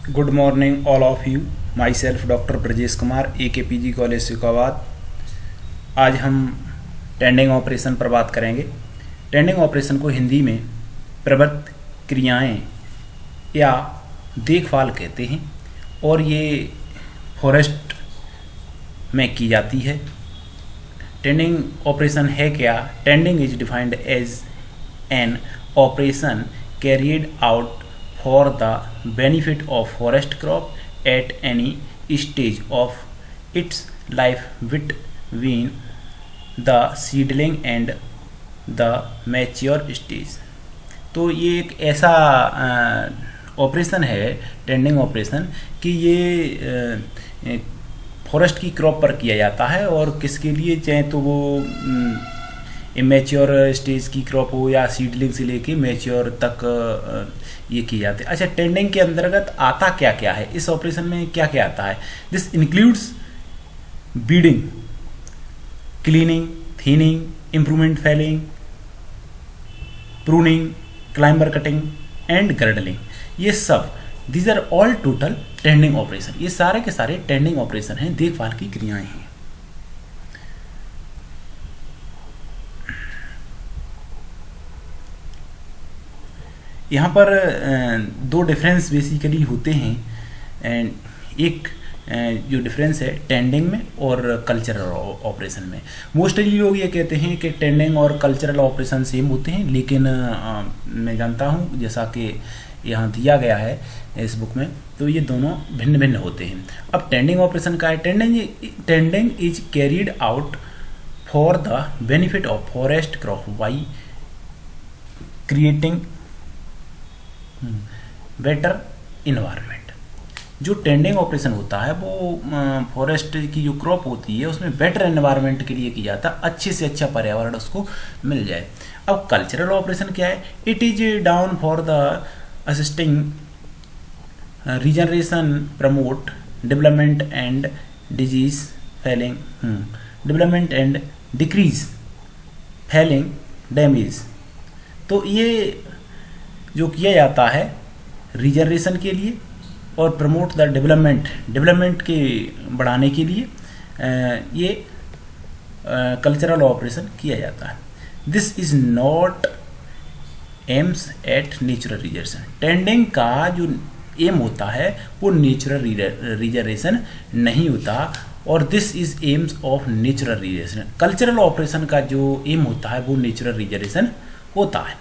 Good morning all of you. Myself doctor Brajesh Kumar, AKPG college Shikohabad. आज हम tending operation पर बात करेंगे। टेंडिंग ऑपरेशन को हिंदी में प्रवृत्त क्रियाएं या देखभाल कहते हैं और ये फॉरेस्ट में की जाती है। टेंडिंग ऑपरेशन है क्या? Tending is defined as an operation carried out for the benefit of forest crop at any stage of its life between the seedling and the mature stage। तो ये एक ऐसा ऑपरेशन है टेंडिंग ऑपरेशन कि ये forest की crop पर किया जाता है और किसके लिए, चाहे तो वो इमेच्योर स्टेज की क्रॉप हो या सीडलिंग से लेके मैच्योर तक ये की जाती है। अच्छा, टेंडिंग के अंतर्गत आता क्या क्या है, इस ऑपरेशन में क्या क्या आता है? This includes weeding, cleaning, thinning, improvement, felling, pruning, climber cutting and girdling. ये सब these are all total tending operation. ये सारे के सारे टेंडिंग ऑपरेशन हैं, देखभाल की क्रियाएं हैं। यहाँ पर दो डिफरेंस बेसिकली होते हैं। एंड एक जो डिफरेंस है टेंडिंग में और कल्चरल ऑपरेशन में। मोस्टली लोग ये कहते हैं कि टेंडिंग और कल्चरल ऑपरेशन सेम होते हैं, लेकिन मैं जानता हूँ जैसा कि यहाँ दिया गया है इस बुक में, तो ये दोनों भिन्न भिन्न होते हैं। अब टेंडिंग ऑपरेशन का है, tending is carried out for the benefit of forest crop by creating better environment. जो टेंडिंग ऑपरेशन होता है वो फॉरेस्ट की जो क्रॉप होती है उसमें बेटर एनवायरनमेंट के लिए किया जाता है, अच्छे से अच्छा पर्यावरण उसको मिल जाए। अब कल्चरल ऑपरेशन क्या है? It is done for the assisting regeneration, promote development and disease felling, development and decrease felling damage. तो ये जो किया जाता है रीजनरेशन के लिए और प्रमोट द डेवलपमेंट के बढ़ाने के लिए ये कल्चरल ऑपरेशन किया जाता है। This is not aims at natural reservation. Tending का जो एम होता है वो नेचुरल रिजर्वेशन नहीं होता, और this is AIIMS of natural reservation. Cultural operation का जो एम होता है वो नेचुरल रिजर्वेशन होता है।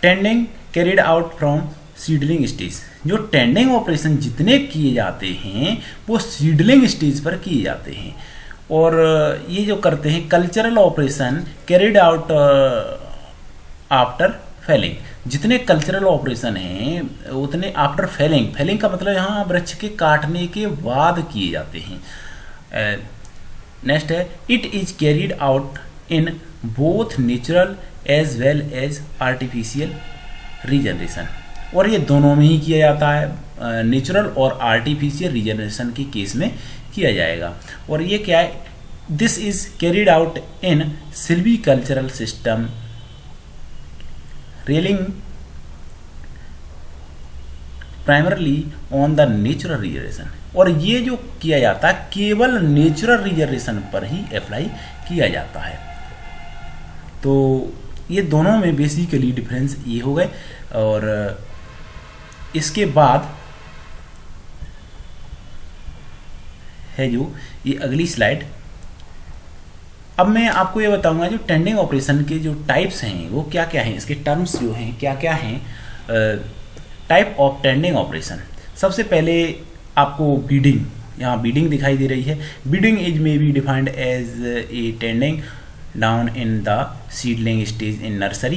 Tending carried out from seedling stage. जो टेंडिंग ऑपरेशन जितने किए जाते हैं वो सीडलिंग स्टेज पर किए जाते हैं, और ये जो करते हैं cultural operation carried out after failing. जितने कल्चरल ऑपरेशन हैं उतने आफ्टर फेलिंग, फेलिंग का मतलब यहाँ वृक्ष के काटने के बाद किए जाते हैं। नेक्स्ट है it is carried out in both natural as well as artificial regeneration. और ये दोनों में ही किया जाता है, नेचुरल और आर्टिफिशियल रीजनरेशन के केस में किया जाएगा। और ये क्या है? This is carried out in silvicultural system railing primarily on the natural reservation. और ये जो किया जाता है केवल नेचुरल रिजर्वेशन पर ही अप्लाई किया जाता है। तो ये दोनों में बेसिकली डिफरेंस ये हो गए। और इसके बाद है जो ये अगली स्लाइड। अब मैं आपको ये बताऊंगा जो टेंडिंग ऑपरेशन के जो टाइप्स हैं वो क्या क्या हैं, इसके टर्म्स जो हैं क्या क्या हैं। Type of tending operation. सबसे पहले आपको बीडिंग, यहाँ बीडिंग दिखाई दे रही है। Weeding is may be defined as a tending down in the seedling stage in nursery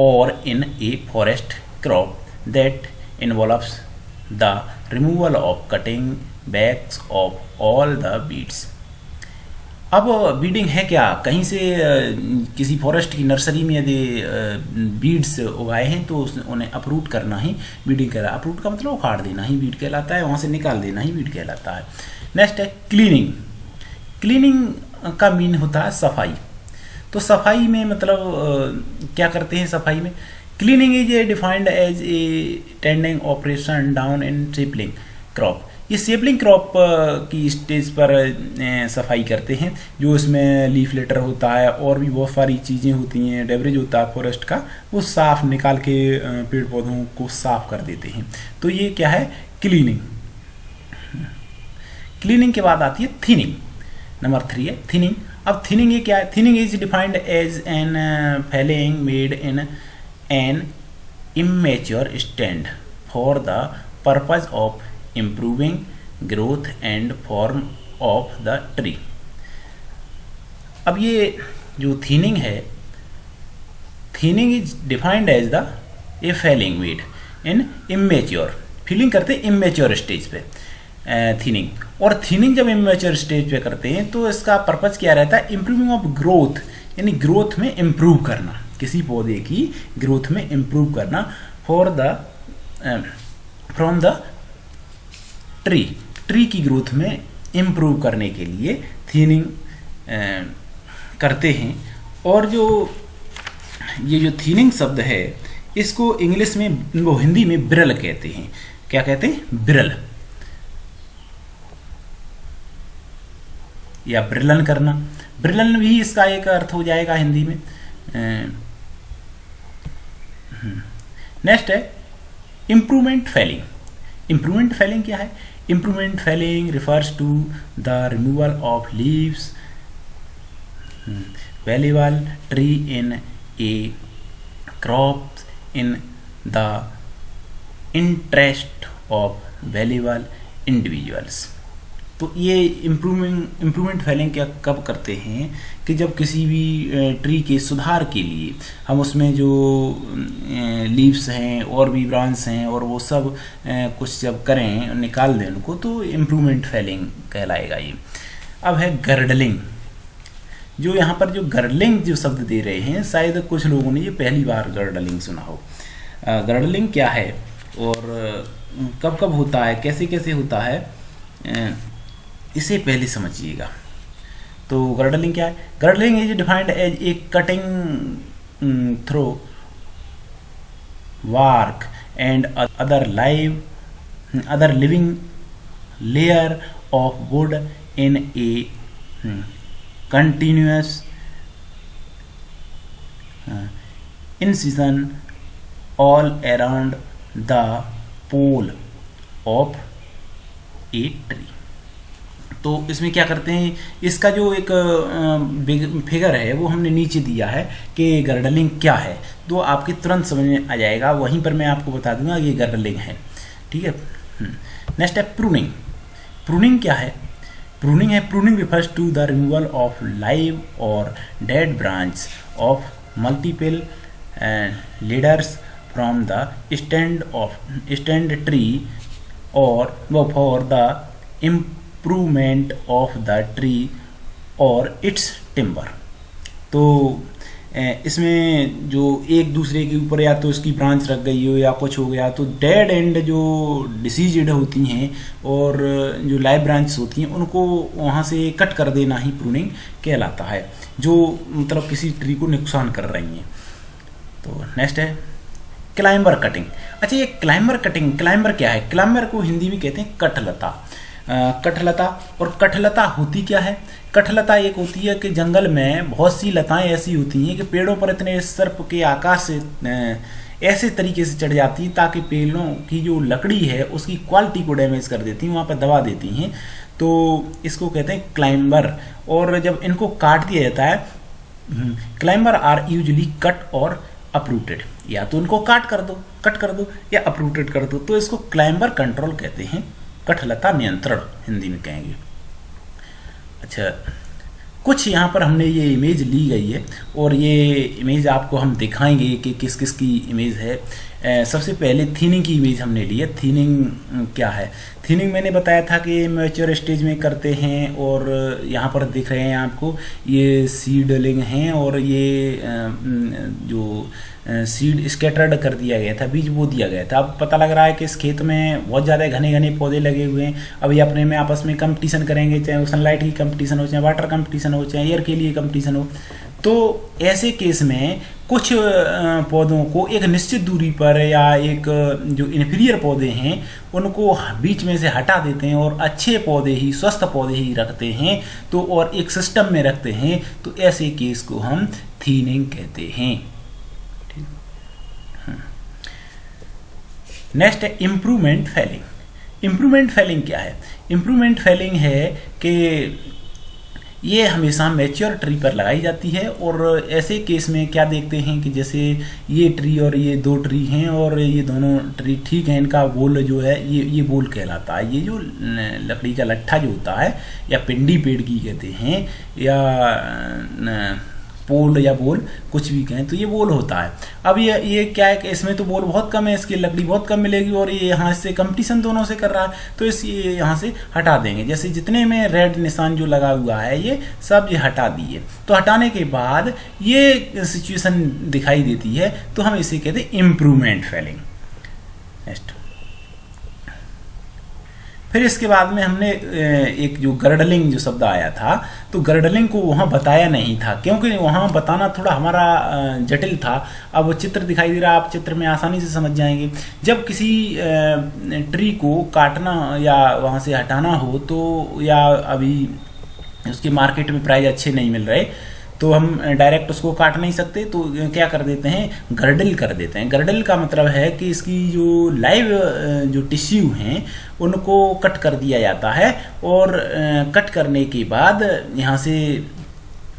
or in a forest crop that involves the removal of cutting backs of all the weeds। अब beading है क्या? कहीं से किसी forest की nursery में यदि beads उगाए हैं तो उन्हें अप्रूट करना ही बीडिंग कहलाता है। अप्रूट का मतलब उखाड़ देना ही बीड कहलाता है, वहाँ से निकाल देना ही बीड कहलाता है। नेक्स्ट है क्लीनिंग। क्लीनिंग का मीन होता है सफाई। तो सफाई में मतलब क्या करते हैं? सफाई में cleaning is defined as a tending operation done in sapling crop. ये सेपलिंग क्रॉप की स्टेज पर सफाई करते हैं, जो इसमें लीफ लेटर होता है और भी बहुत सारी चीज़ें होती हैं, डेब्रिज होता है फॉरेस्ट का, वो साफ निकाल के पेड़ पौधों को साफ कर देते हैं। तो ये क्या है, क्लीनिंग। क्लीनिंग के बाद आती है थिनिंग। नंबर 3 है थिनिंग। अब थिनिंग ये क्या है, thinning is defined as an felling made in an immature stand for the purpose of improving growth and form of the tree। अब ये जो थिनिंग है, thinning is defined as the a felling made in immature, felling करते हैं immature stage पे thinning. और thinning जब immature stage पे करते हैं तो इसका पर्पज क्या रहता है, इम्प्रूविंग ऑफ ग्रोथ, यानी ग्रोथ में इम्प्रूव करना, किसी पौधे की ग्रोथ में इम्प्रूव करना for the from the tree की ग्रोथ में इम्प्रूव करने के लिए थिनिंग करते हैं। और ये जो थिनिंग शब्द है, इसको इंग्लिश में, वो हिंदी में ब्रिल कहते हैं। क्या कहते हैं, ब्रिल या ब्रिलन करना। ब्रिलन भी इसका एक अर्थ हो जाएगा हिंदी में। नेक्स्ट है इम्प्रूवमेंट फेलिंग। इम्प्रूवमेंट फेलिंग क्या है, improvement felling refers to the removal of leaves valuable tree in a crop in the interest of valuable individuals। तो ये इम्प्रूवमेंट फेलिंग क्या कब करते हैं कि जब किसी भी ट्री के सुधार के लिए हम उसमें जो लीव्स हैं और भी ब्रांच हैं और वो सब कुछ जब करें, निकाल दें उनको, तो इम्प्रूवमेंट फेलिंग कहलाएगा ये। अब है गर्डलिंग। जो यहाँ पर जो गर्डलिंग जो शब्द दे रहे हैं, शायद कुछ लोगों ने ये पहली बार गर्डलिंग सुना हो। गर्डलिंग क्या है और कब कब होता है, कैसे कैसे होता है, इसे पहले समझिएगा। तो गर्डलिंग क्या है, girdling is defined as a cutting through bark and other living layer of wood in a continuous incision all around the pole of a tree। तो इसमें क्या करते हैं, इसका जो एक फिगर है वो हमने नीचे दिया है कि गर्डलिंग क्या है, तो आपके तुरंत समझ में आ जाएगा। वहीं पर मैं आपको बता दूंगा कि ये गर्डलिंग है, ठीक है। नेक्स्ट है प्रूनिंग। प्रूनिंग क्या है, प्रूनिंग है, pruning refers to the removal of live और dead branch of multiple leaders from the stand tree और for the improvement of the tree और इट्स टिम्बर। तो इसमें जो एक दूसरे के ऊपर या तो इसकी ब्रांच रख गई हो या कुछ हो गया, तो डेड एंड जो डिसीज्ड होती हैं और जो लाइव ब्रांच होती हैं उनको वहाँ से कट कर देना ही प्रूनिंग कहलाता है, जो मतलब किसी ट्री को नुकसान कर रही हैं। तो नेक्स्ट है क्लाइंबर कटिंग। अच्छा, ये क्लाइंबर कटिंग, क्लाइंबर क्या है, क्लाइंबर को हिंदी में कहते हैं कठलता। कठलता, और कठलता होती क्या है, कठलता एक होती है कि जंगल में बहुत सी लताएं ऐसी होती हैं कि पेड़ों पर इतने सर्प के आकार से ऐसे तरीके से चढ़ जाती हैं ताकि पेड़ों की जो लकड़ी है उसकी क्वालिटी को डैमेज कर देती हैं, वहाँ पर दबा देती हैं। तो इसको कहते हैं क्लाइंबर। और जब इनको काट दिया जाता है, क्लाइंबर आर यूजुअली कट और अपरूटेड, या तो उनको कट कर दो या अपरूटेड कर दो, तो इसको क्लाइंबर कंट्रोल कहते हैं, कठलता नियंत्रण हिंदी में कहेंगे। अच्छा, कुछ यहाँ पर हमने ये इमेज ली गई है और ये इमेज आपको हम दिखाएंगे कि किस किस की इमेज है। सबसे पहले थीनिंग की इमेज हमने ली है। थीनिंग क्या है, थीनिंग मैंने बताया था कि मैच्योर स्टेज में करते हैं, और यहाँ पर दिख रहे हैं आपको ये सीडलिंग हैं और ये जो सीड स्कैटर्ड कर दिया गया था, बीज बो दिया गया था। अब पता लग रहा है कि इस खेत में बहुत ज़्यादा घने घने पौधे लगे हुए हैं। अभी अपने में आपस में कंपटीशन करेंगे, चाहे वो सनलाइट की कंपटीशन हो, चाहे वाटर कंपटीशन हो, चाहे एयर के लिए कंपटीशन हो। तो ऐसे केस में कुछ पौधों को एक निश्चित दूरी पर या एक जो इन्फीरियर पौधे हैं उनको बीच में से हटा देते हैं और अच्छे पौधे ही, स्वस्थ पौधे ही रखते हैं, तो और एक सिस्टम में रखते हैं, तो ऐसे केस को हम थीनिंग कहते हैं। नेक्स्ट है इम्प्रूवमेंट फेलिंग। इम्प्रूवमेंट फेलिंग क्या है? इम्प्रूवमेंट फेलिंग है कि ये हमेशा मैच्योर ट्री पर लगाई जाती है, और ऐसे केस में क्या देखते हैं कि जैसे ये ट्री और ये दो ट्री हैं और ये दोनों ट्री ठीक हैं, इनका बोल जो है ये बोल कहलाता है। ये जो लकड़ी का लट्ठा जो होता है या पिंडी पेड़ की कहते हैं या पोल या बोल कुछ भी कहें, तो ये बोल होता है। अब ये क्या है कि इसमें तो बोल बहुत कम है, इसकी लकड़ी बहुत कम मिलेगी और ये यहाँ से कंपटीशन दोनों से कर रहा है, तो इस ये यहाँ से हटा देंगे। जैसे जितने में रेड निशान जो लगा हुआ है ये सब ये हटा दिए, तो हटाने के बाद ये सिचुएशन दिखाई देती है, तो हम इसे कहते हैं इम्प्रूवमेंट फेलिंग। नेक्स्ट, फिर इसके बाद में हमने एक जो गर्डलिंग जो शब्द आया था, तो गर्डलिंग को वहाँ बताया नहीं था क्योंकि वहाँ बताना थोड़ा हमारा जटिल था। अब चित्र दिखाई दे रहा है, आप चित्र में आसानी से समझ जाएंगे। जब किसी ट्री को काटना या वहाँ से हटाना हो, तो या अभी उसके मार्केट में प्राइस अच्छे नहीं मिल रहे, तो हम डायरेक्ट उसको काट नहीं सकते, तो क्या कर देते हैं, गर्डल कर देते हैं। गर्डल का मतलब है कि इसकी जो लाइव जो टिश्यू हैं उनको कट कर दिया जाता है, और कट करने के बाद यहाँ से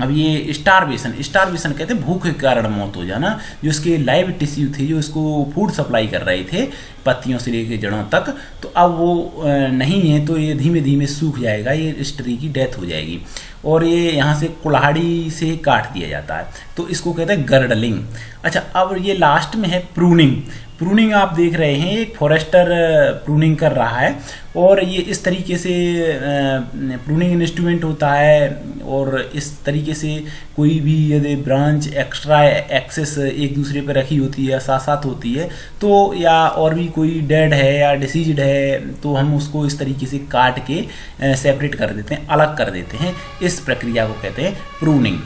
अब ये स्टारवेशन कहते हैं, भूख के कारण मौत हो जाना। जो इसके लाइव टिश्यू थे जो इसको फूड सप्लाई कर रहे थे पत्तियों से लेकर जड़ों तक, तो अब वो नहीं है, तो ये धीमे धीमे सूख जाएगा, ये इस ट्री की डेथ हो जाएगी, और ये यहाँ से कुल्हाड़ी से काट दिया जाता है, तो इसको कहते हैं गर्डलिंग। अच्छा, अब ये लास्ट में है प्रूनिंग। प्रूनिंग आप देख रहे हैं, एक फॉरेस्टर प्रूनिंग कर रहा है, और ये इस तरीके से प्रूनिंग इंस्ट्रूमेंट होता है, और इस तरीके से कोई भी यदि ब्रांच एक्स्ट्रा एक्सेस एक दूसरे पर रखी होती है या साथ साथ होती है, तो या और भी कोई डेड है या डिसीज्ड है, तो हम उसको इस तरीके से काट के सेपरेट कर देते हैं, अलग कर देते हैं। इस प्रक्रिया को कहते हैं प्रूनिंग।